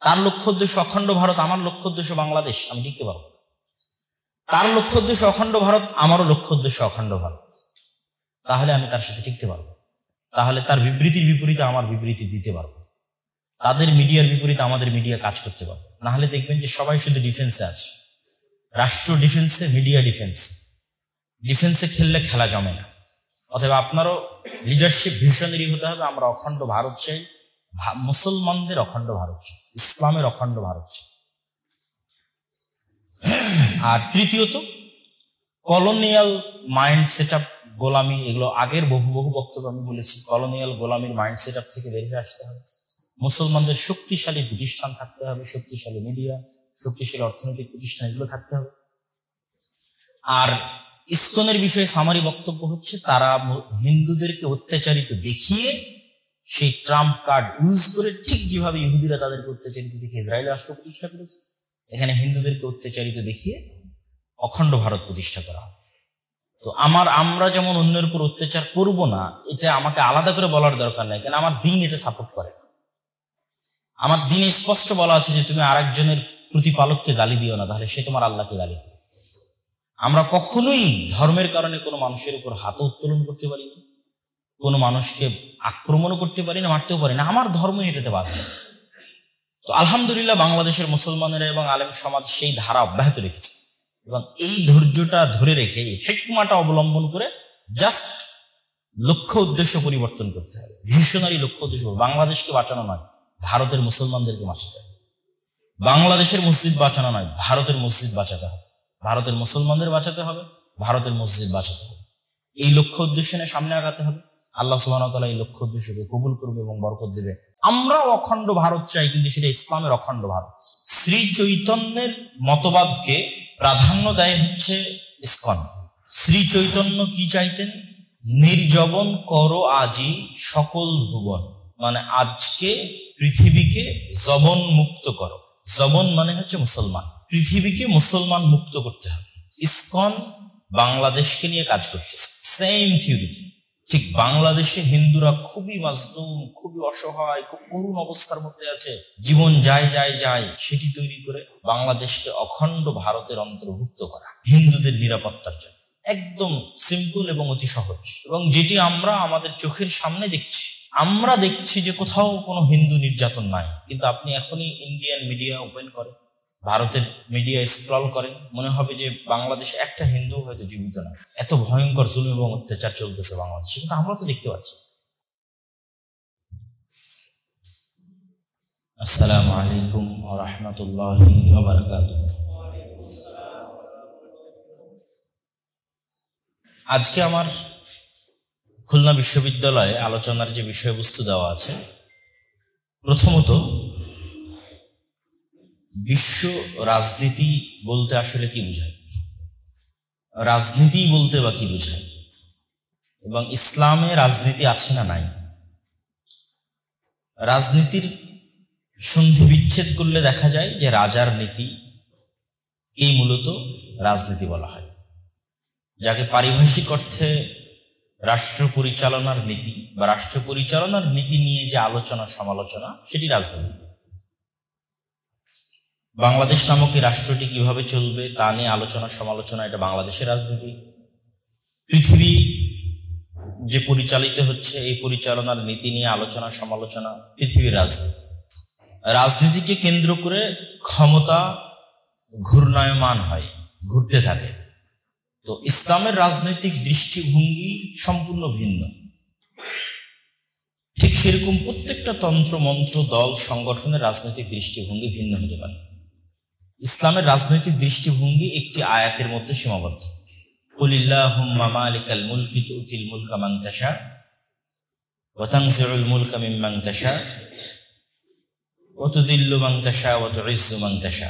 তার লক্ষ্য উদ্দেশ্য অখণ্ড ভারত, আমার লক্ষ্য উদ্দেশ্য বাংলাদেশ, আমি টিকতে পারবো। তার লক্ষ্য উদ্দেশ্য অখণ্ড ভারত, আমারও লক্ষ্য উদ্দেশ্য অখণ্ড ভারত, তাহলে আমি তার সাথে টিকতে পারবো। তাহলে তার বিবৃতির বিপরীতে আমার বিবৃতি দিতে পারবো, তাদের মিডিয়ার বিপরীতে আমাদের মিডিয়া কাজ করতে পারবো। না হলে দেখবেন যে সবাই শুধু ডিফেন্সে আছে, রাষ্ট্র ডিফেন্সে, মিডিয়া ডিফেন্সে খেললে খেলা জমে না। অথবা আপনারও লিডারশিপ ভিশনারি হতে হবে, আমরা অখণ্ড ভারত চাই, মুসলমানদের অখণ্ড ভারত চাই, ইসলামের অখণ্ড ভারত চাই। আর তৃতীয়ত, কলোনিয়াল মাইন্ড সেট আপ, গোলামি, এগুলো আগের বহু বক্তব্য আমি বলেছি। কলোনিয়াল গোলামির মাইন্ড সেট আপ থেকে বের হয়ে আসতে হবে। মুসলমানদের শক্তিশালী প্রতিষ্ঠান থাকতে হবে, শক্তিশালী মিডিয়া, শক্তিশালী অর্থনৈতিক প্রতিষ্ঠান, এগুলো থাকতে হবে। আর ইসকনের বিষয়ে সামারি বক্তব্য হচ্ছে, তারা হিন্দুদেরকে অত্যাচারিত দেখিয়ে সেই ট্রাম্প কার্ড ইউজ করে, ঠিক যেভাবে ইহুদিরা তাদেরকে অত্যাচারিত দেখে ইসরায়েল রাষ্ট্র প্রতিষ্ঠা করেছে, এখানে হিন্দুদেরকে অত্যাচারিত দেখিয়ে অখণ্ড ভারত প্রতিষ্ঠা করা হবে। তো আমরা যেমন অন্যের উপর অত্যাচার করব না, এটা আমাকে আলাদা করে বলার দরকার নাই, কেন আমার দিন এটা সাপোর্ট করে। আমার দিনে স্পষ্ট বলা আছে যে তুমি আরেকজনের প্রতিপালককে গালি দিও না, তাহলে সে তোমার আল্লাহকে গালি দিবে। আমরা কখনোই ধর্মের কারণে কোনো মানুষের উপর হাত উত্তোলন করতে পারি না, কোনো মানুষকে আক্রমণও করতে পারি না, মারতেও পারি না, আমার ধর্ম এটাতে বাধা। তো আলহামদুলিল্লাহ বাংলাদেশের মুসলমানেরা এবং আলেম সমাজ সেই ধারা অব্যাহত রেখেছে, এবং এই ধৈর্যটা ধরে রেখে, এই হিকমাটা অবলম্বন করে জাস্ট লক্ষ্য উদ্দেশ্য পরিবর্তন করতে হবে। ভিশনারি লক্ষ্য উদ্দেশ্য, বাংলাদেশকে বাঁচানো নয়, ভারতের মুসলমানদেরকে বাঁচাতে হবে। বাংলাদেশের মসজিদ বাঁচানো নয়, ভারতের মসজিদ বাঁচাতে হবে। ভারতের মুসলমানদের বাঁচাতে হবে, ভারতের মসজিদ বাঁচাতে হবে। এই লক্ষ্য উদ্দেশ্য নিয়ে সামনে আগাতে হবে। আল্লাহ সুবহানাহু ওয়া তাআলা এই লক্ষ্য উদ্দেশ্যকে কবুল করবে এবং বরকত দেবে। আমরাও অখণ্ড ভারত চাই, কিন্তু সেটা ইসলামের অখণ্ড ভারত। শ্রী চৈতন্যের মতবাদকে প্রাধান্য দেয় হচ্ছে ইসকন। শ্রী চৈতন্য কি চাইতেন? নির্জবন করো আজি সকল ভুবন, মানে আজকে পৃথিবীকে জবন মুক্ত করো। জবন মানে হচ্ছে মুসলমান, পৃথিবীকে মুসলমান মুক্ত করতে হবে। ইসকন বাংলাদেশকে নিয়ে কাজ করতেছে সেম থিওরি। ঠিক বাংলাদেশে হিন্দুরা খুবই মাজলুম, খুবই অসহায়, খুব করুণ অবস্থার মধ্যে আছে, জীবন যায় যায় যায়, সেটি তৈরি করে বাংলাদেশকে অখণ্ড ভারতের অন্তর্ভুক্ত করা হিন্দুদের নিরাপত্তার জন্য। একদম সিম্পল এবং অতি সহজ, এবং যেটি আমরা আমাদের চোখের সামনে দেখছি। আমরা দেখছি যে কোথাও কোনো হিন্দু নির্যাতন নাই, কিন্তু আপনি এখনই ইন্ডিয়ান মিডিয়া ওপেন করেন, ভারতের মিডিয়া স্ক্রল করেন, মনে হবে যে বাংলাদেশে একটা হিন্দু হয়তো জীবিত নাই। এত ভয়ঙ্কর জুলুম এবং অত্যাচার চলতেছে বাংলাদেশে, কিন্তু আমরা তো দেখতে পাচ্ছি। আসসালামু আলাইকুম ওয়া রাহমাতুল্লাহি ওয়া বারাকাতুহু। আজকে আমার খুলনা বিশ্ববিদ্যালয়ে আলোচনার যে বিষয়বস্তু দেওয়া আছে, প্রথমত বিশ্ব রাজনীতি বলতে আসলে কি বোঝায়, রাজনীতি বলতে বা কি বোঝায়, এবং ইসলামে রাজনীতি আছে না নাই। রাজনীতির সন্ধি বিচ্ছেদ করলে দেখা যায় যে রাজার নীতিকেই মূলত রাজনীতি বলা হয়, যাকে পারিভাষিক অর্থে রাষ্ট্র পরিচালনার নীতি বা রাষ্ট্র পরিচালনার নীতি নিয়ে যে আলোচনা সমালোচনা, সেটি রাজনীতি। বাংলাদেশ নামক এই রাষ্ট্রটি কিভাবে চলবে তা নিয়ে আলোচনা সমালোচনা, এটা বাংলাদেশের রাজনীতি। পৃথিবী যে পরিচালিত হচ্ছে, এই পরিচালনার নীতি নিয়ে আলোচনা সমালোচনা পৃথিবীর রাজনীতি। রাজনীতিকে কেন্দ্র করে ক্ষমতা ঘূর্ণায়মান হয়, ঘুরতে থাকে। তো ইসলামের রাজনৈতিক দৃষ্টিভঙ্গি সম্পূর্ণ ভিন্ন। ঠিক সেরকম প্রত্যেকটা তন্ত্র মন্ত্র দল সংগঠনের রাজনৈতিক দৃষ্টিভঙ্গি ভিন্ন হতে পারে। ইসলামের রাজনৈতিক দৃষ্টিভঙ্গি একটি আয়াতের মধ্যে সীমাবদ্ধ। কুলিল্লাহুম্মা মালিকাল মুলকি তুতিল মুলকা মান তাশা ওয়া তানজিউল মুলকা মিম্মান তাশা ওয়া তুযিল্লু মান তাশা ওয়া তুইজ্জু মান তাশা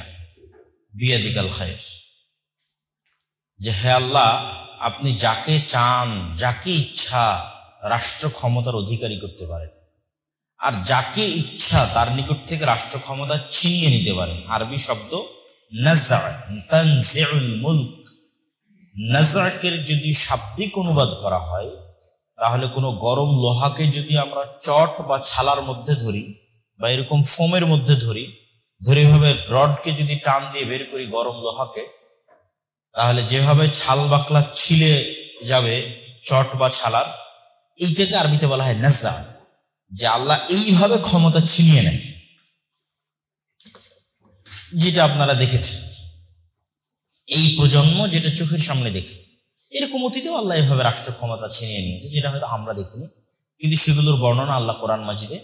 বিয়াদিকাল খায়র। যে হে আল্লাহ, আপনি যাকে চান, যাকে ইচ্ছা রাষ্ট্র ক্ষমতার অধিকারী করতে পারেন, আর যাকে ইচ্ছা তার নিকট থেকে রাষ্ট্র ক্ষমতা ছিনিয়ে নিতে পারেন। আরবি শব্দ নাযা, তানজিউল মুলক। নাযাকের যদি শাব্দিক অনুবাদ করা হয়, তাহলে কোনো গরম লোহাকে যদি আমরা চট বা ছালার মধ্যে ধরি বা এরকম ফোমের মধ্যে ধরি, ধরে এভাবে রডকে যদি টান দিয়ে বের করি গরম লোহাকে, তাহলে যেভাবে ছাল বাকলা ছিলে যাবে চট বা ছালার, এইটাকে আরবিতে বলা হয় নাযা। যে আল্লাহ এইভাবে ক্ষমতা ছিনিয়ে নেয়, যেটা আপনারা দেখেছেন, এই প্রজন্ম যেটা চোখের সামনে দেখে। এরকম অতীতেও আল্লাহ এভাবে রাষ্ট্র ক্ষমতা ছিনিয়ে নিয়েছে, যেটা হয়তো আমরা দেখিনি, কিন্তু সেগুলোর বর্ণনা আল্লাহ কোরআন মাজিদে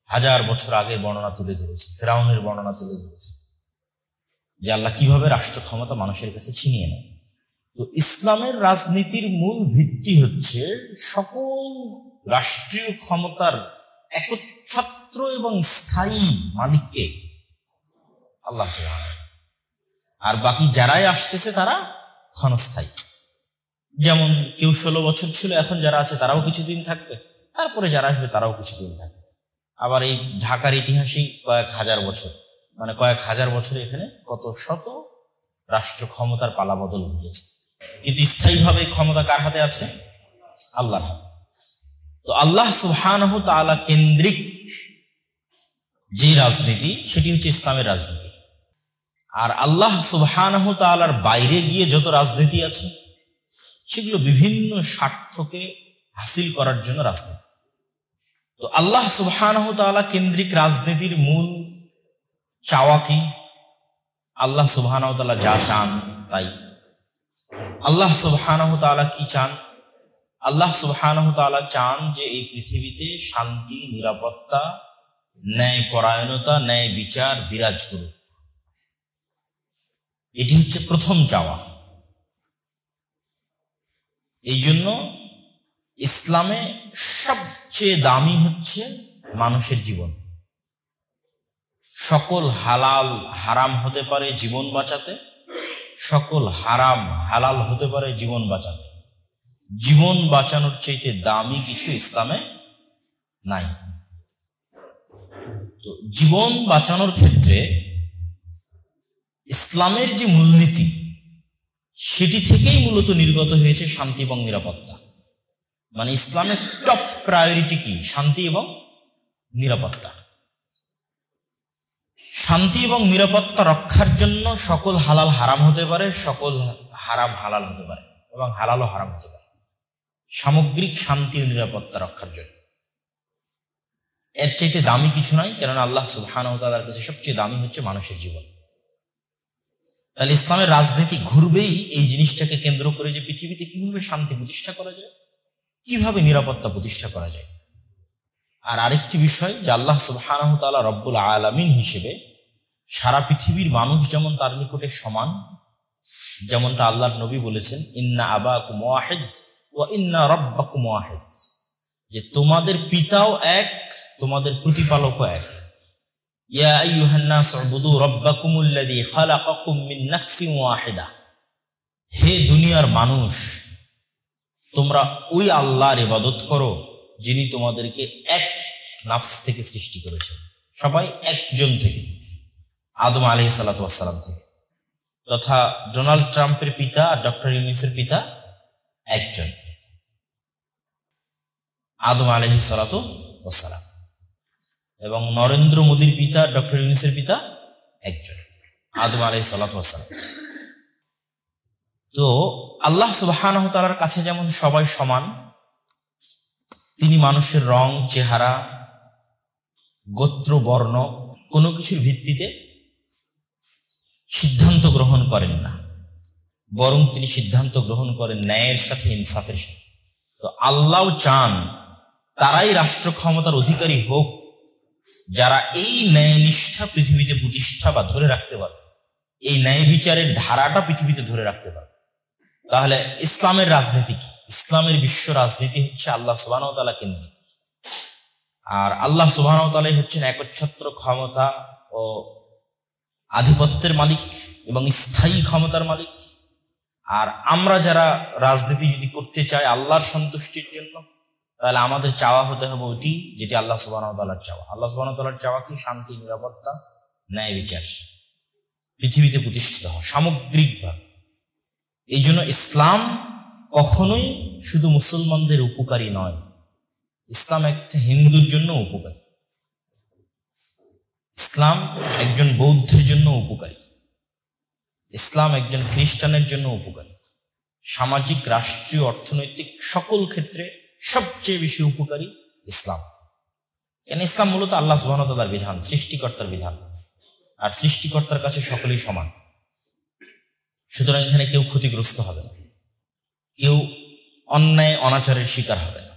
1000 বছর আগের বর্ণনা তুলে ধরেছে, ফেরাউনের বর্ণনা তুলে ধরেছে, যে আল্লাহ কিভাবে রাষ্ট্র ক্ষমতা মানুষের কাছে ছিনিয়ে নেয়। তো ইসলামের রাজনীতির মূল ভিত্তি হচ্ছে সকল রাষ্ট্রীয় ক্ষমতার একচ্ছত্র এবং স্থায়ী মালিককে আল্লাহ সুবহানাহু, আর বাকি যারাই আসতেছে তারা ক্ষণস্থায়ী। যেমন কেউ 16 বছর ছিল, এখন যারা আছে তারাও কিছুদিন থাকবে, তারপরে যারা আসবে তারাও কিছুদিন থাকবে। আবার এই ঢাকার ইতিহাসই কয়েক হাজার বছর, মানে কয়েক হাজার বছরে এখানে কত শত রাষ্ট্র ক্ষমতার পালাবদল ঘটেছে, কিন্তু স্থায়ীভাবে ক্ষমতা কার হাতে আছে? আল্লাহর হাতে। তো আল্লাহ সুবহানাহু তাআলা কেন্দ্রিক যে রাজনীতি, সেটি হচ্ছে ইসলামের রাজনীতি। আর আল্লাহ সুবহানাহু তাআলার বাইরে গিয়ে যত রাজনীতি আছে, সেগুলো বিভিন্ন স্বার্থকে হাসিল করার জন্য রাজনীতি। তো আল্লাহ সুবহানাহু তাআলা কেন্দ্রিক রাজনীতির মূল চাওয়া কি? আল্লাহ সুবহানাহু তাআলা যা চান তাই। আল্লাহ সুবহানাহু তাআলা কি চান? আল্লাহ সুবহানাহু তাআলা চান যে এই পৃথিবীতে শান্তি, নিরাপত্তা, ন্যায় পরায়ণতা, ন্যায় বিচার বিরাজ করুক। এটি হচ্ছে প্রথম চাওয়া। এই জন্য ইসলামে সবচেয়ে দামি হচ্ছে মানুষের জীবন। সকল হালাল হারাম হতে পারে জীবন বাঁচাতে, সকল হারাম হালাল হতে পারে জীবন বাঁচাতে। জীবন বাঁচানোর চাইতে দামি কিছু ইসলামে নাই। তো জীবন বাঁচানোর ক্ষেত্রে ইসলামের যে মূলনীতি সেটি থেকেই মূলত নির্গত হয়েছে শান্তি এবং নিরাপত্তা। মানে ইসলামের টপ প্রায়োরিটি কি? শান্তি এবং নিরাপত্তা। শান্তি এবং নিরাপত্তা রক্ষার জন্য সকল হালাল হারাম হতে পারে, সকল হারাম হালাল হতে পারে, এবং হালালও হারাম হতে পারে, সামগ্রিক শান্তি ও নিরাপত্তা রক্ষার জন্য। এর চাইতে দামি কিছু নাই, কেননা আল্লাহ সুবহানাহু ওয়া তাআলার কাছে সবচেয়ে দামি হচ্ছে মানুষের জীবন। তাহলে ইসলামের রাজনীতি ঘুরবেই এই জিনিসটাকে কেন্দ্র করে যে পৃথিবীতে কিভাবে শান্তি প্রতিষ্ঠা করা যায়, কিভাবে নিরাপত্তা প্রতিষ্ঠা করা যায়। আর আরেকটি বিষয় যে আল্লাহ সুবহানাহু ওয়া তাআলা রব্বুল আলামিন হিসেবে সারা পৃথিবীর মানুষ যেমন তার নিকটে সমান, যেমনটা আল্লাহর নবী বলেছেন, ইন্না আবাকুম ওয়াহিদ ওয়া ইন্না রাব্বাকুম ওয়াহিদ, যে তোমাদের পিতাও এক, তোমাদের প্রতিপালকও এক। ইয়া আইয়ুহান নাস উবুদু রাব্বাকুমুল্লাযী খালাকাকুম মিন নাফসিন ওয়াহিদা, হে দুনিয়ার মানুষ তোমরা ওই আল্লাহর ইবাদত করো যিনি তোমাদেরকে এক নাফস থেকে সৃষ্টি করেছেন, সবাই একজন থেকে, আদম আলাইহিস সালাতু ওয়াস সালাম থেকে। তথা ডোনাল্ড ট্রাম্পের পিতা আর ডক্টর ইউনূসের পিতা একজন, আদম আলাইহিস সালাতু ওয়াস সালাম। এবং নরেন্দ্র মোদীর পিতা ডক্টর ইউনূসের পিতা একজন, আদম আলাইহিস সালাতু ওয়াস সালাম। তো আল্লাহ সুবহানাহু ওয়া তাআলার কাছে যেমন সবাই সমান, তিনি মানুষের রং, চেহারা, গোত্র, বর্ণ কোনো কিছুর ভিত্তিতে সিদ্ধান্ত গ্রহণ করেন না, বরং তিনি সিদ্ধান্ত গ্রহণ করেন ন্যায়ের সাথে, ইনসাফের সাথে। তো আল্লাহও চান তারাই রাষ্ট্র ক্ষমতার অধিকারী হোক যারা এই ন্যায় নিষ্ঠা পৃথিবীতে প্রতিষ্ঠা বা ধরে রাখতে পারবে, এই ন্যায় বিচারের ধারাটা পৃথিবীতে ধরে রাখতে পারবে। তাহলে ইসলামের রাজনীতি কি? ইসলামের বিশ্ব রাজনীতি হচ্ছে আল্লাহ সুবহানাহু ওয়া তাআলা কেন্দ্রিক। আর আল্লাহ সুবহানাহু ওয়া তাআলাই হচ্ছেন একচ্ছত্র ক্ষমতা ও আধিপত্যের মালিক এবং স্থায়ী ক্ষমতার মালিক। আর আমরা যারা রাজনীতি যদি করতে চাই আল্লাহর সন্তুষ্টির জন্য, তাহলে আমাদের চাওয়া হতে হবে ওইটি যেটি আল্লাহ সুবহানাহু ওয়া তাআলার চাওয়া। আল্লাহ সুবহানাহু ওয়া তাআলার চাওয়া কি? শান্তি, নিরাপত্তা, ন্যায় বিচার পৃথিবীতে প্রতিষ্ঠিত হয় সামগ্রিকভাবে। এই জন্য ইসলাম কখনোই শুধু মুসলমানদের উপকারী নয়, ইসলাম একটা হিন্দুর জন্য উপকারী, ইসলাম একজন বৌদ্ধের জন্য উপকারী, ইসলাম একজন খ্রিস্টানের জন্য উপকারী। সামাজিক, রাষ্ট্রীয়, অর্থনৈতিক সকল ক্ষেত্রে সবচেয়ে বেশি উপকারী ইসলাম। কেন? ইসলাম মূলত আল্লাহ সুবহানাহু ওয়া তাআলার বিধান, সৃষ্টিকর্তার বিধান, আর সৃষ্টিকর্তার কাছে সকলেই সমান। সুতরাং এখানে কেউ ক্ষতিগ্রস্ত হবে না, কেউ অন্যায় অনাচারের শিকার হবে না।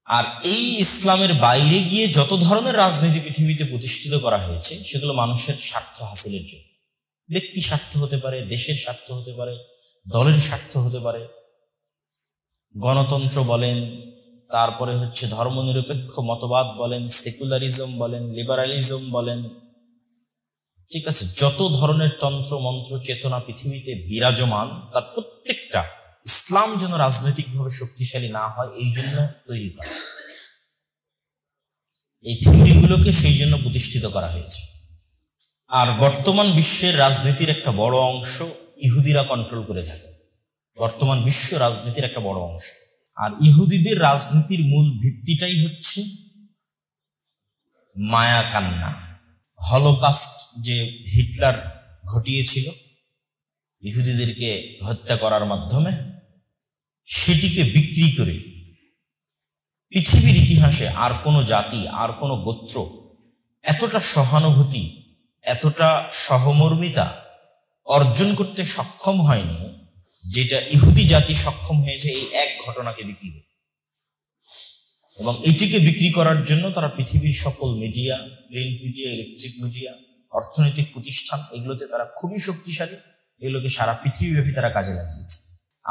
আর এই ইসলামের বাইরে গিয়ে যত ধরনের রাজনীতি পৃথিবীতে প্রতিষ্ঠিত করা হয়েছে সেগুলো মানুষের স্বার্থ হাসিলের জন্য। ব্যক্তি স্বার্থ হতে পারে, দেশের স্বার্থ হতে পারে, দলের স্বার্থ হতে পারে, গণতন্ত্র বলেন, তারপরে হচ্ছে ধর্মনিরপেক্ষ মতবাদ বলেন, সেকুলারিজম বলেন, লিবারালিজম বলেন, ঠিক আছে, যত ধরনের তন্ত্র মন্ত্র চেতনা পৃথিবীতে বিরাজমান তার প্রত্যেকটা ইসলাম যেন রাজনৈতিকভাবে শক্তিশালী না হয় এই জন্য তৈরি করা, এই থিওরিগুলোকে সেই জন্য প্রতিষ্ঠিত করা হয়েছে। আর বর্তমান বিশ্বের রাজনীতির একটা বড় অংশ ইহুদিরা কন্ট্রোল করে থাকে, বর্তমান বিশ্ব রাজনীতির একটা বড় অংশ। আর ইহুদিদের রাজনীতির মূল ভিত্তিটাই হচ্ছে মায়া কান্না। হলোকাস্ট যে হিটলার ঘটিয়েছিল ইহুদিদেরকে হত্যা করার মাধ্যমে, সেটিকে বিক্রি করে পৃথিবীর ইতিহাসে আর কোনো জাতি, আর কোনো গোত্র এতটা সহানুভূতি, এতটা সহমর্মিতা অর্জন করতে সক্ষম হয়নি যেটা ইহুদি জাতি সক্ষম হয়েছে এই এক ঘটনাকে বিক্রি করে। এবং এটিকে বিক্রি করার জন্য তারা পৃথিবীর সকল media, print media, electric media, অর্থনৈতিক প্রতিষ্ঠান, এগুলোতে তারা খুবই শক্তিশালী, এগুলোকে সারা পৃথিবীব্যাপী তারা কাজে লাগিয়েছে।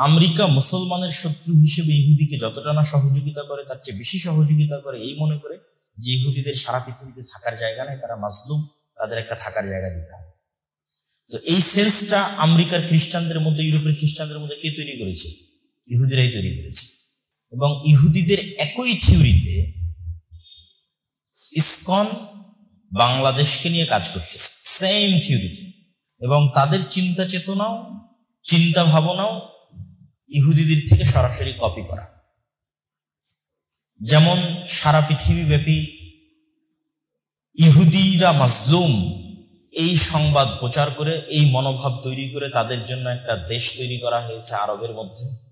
আমেরিকা মুসলমানের শত্রু হিসেবে ইহুদিকে যতটা না সহযোগিতা করে তার চেয়ে বেশি সহযোগিতা করে, এই মনে করে যে ইহুদিদের সারা পৃথিবীতে থাকার জায়গা নেই, তারা মাজলুম, তাদের একটা থাকার জায়গা দিতে হবে। তো এই সেন্সটা আমেরিকার খ্রিস্টানদের মধ্যে, ইউরোপের খ্রিস্টানদের মধ্যে কে তৈরি করেছে? ইহুদিরাই তৈরি করেছে। এবং ইহুদিদের একই থিওরিতে ইসকন বাংলাদেশকে নিয়ে কাজ করতেছে, সেম থিওরিতে। এবং তাদের চিন্তা চেতনাও, চিন্তা ভাবনাও ইহুদিদের থেকে সরাসরি কপি করা। যেমন সারা পৃথিবীব্যাপী ইহুদিরা মাজলুম এই সংবাদ প্রচার করে, এই মনোভাব তৈরি করে তাদের জন্য একটা দেশ তৈরি করা হয়েছে আরবের মধ্যে।